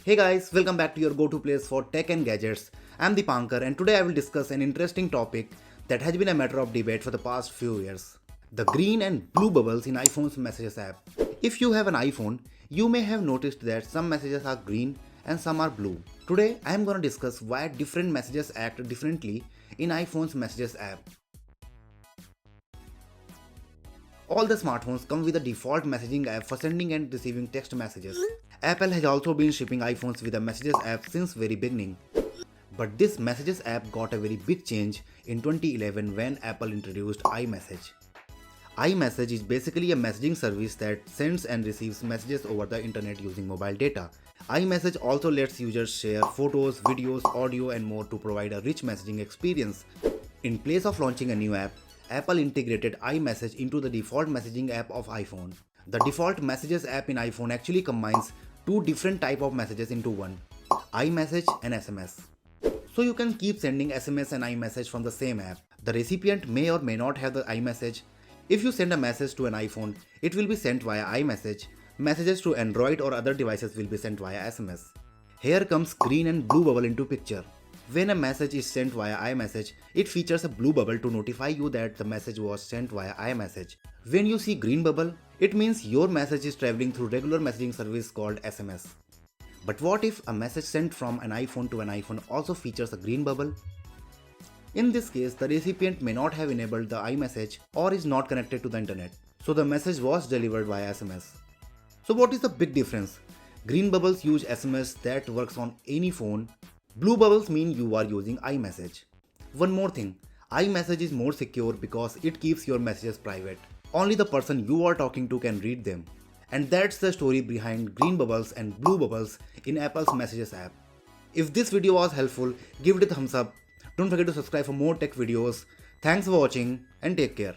Hey guys, welcome back to your go-to place for tech and gadgets. I'm Dipankar and today I will discuss an interesting topic that has been a matter of debate for the past few years. The green and blue bubbles in iPhone's Messages app. If you have an iPhone, you may have noticed that some messages are green and some are blue. Today I am going to discuss why different messages act differently in iPhone's Messages app. All the smartphones come with a default messaging app for sending and receiving text messages. Apple has also been shipping iPhones with a Messages app since very beginning. But this Messages app got a very big change in 2011 when Apple introduced iMessage. iMessage is basically a messaging service that sends and receives messages over the internet using mobile data. iMessage also lets users share photos, videos, audio and more to provide a rich messaging experience. In place of launching a new app, Apple integrated iMessage into the default messaging app of iPhone. The default Messages app in iPhone actually combines two different types of messages into one, iMessage and SMS. So you can keep sending SMS and iMessage from the same app. The recipient may or may not have the iMessage. If you send a message to an iPhone, it will be sent via iMessage. Messages to Android or other devices will be sent via SMS. Here comes green and blue bubble into picture. When a message is sent via iMessage, it features a blue bubble to notify you that the message was sent via iMessage. When you see green bubble, it means your message is traveling through regular messaging service called SMS. But what if a message sent from an iPhone to an iPhone also features a green bubble? In this case, the recipient may not have enabled the iMessage or is not connected to the internet, so the message was delivered via SMS. So what is the big difference? Green bubbles use SMS that works on any phone. Blue bubbles mean you are using iMessage. One more thing, iMessage is more secure because it keeps your messages private. Only the person you are talking to can read them. And that's the story behind green bubbles and blue bubbles in Apple's Messages app. If this video was helpful, give it a thumbs up. Don't forget to subscribe for more tech videos. Thanks for watching and take care.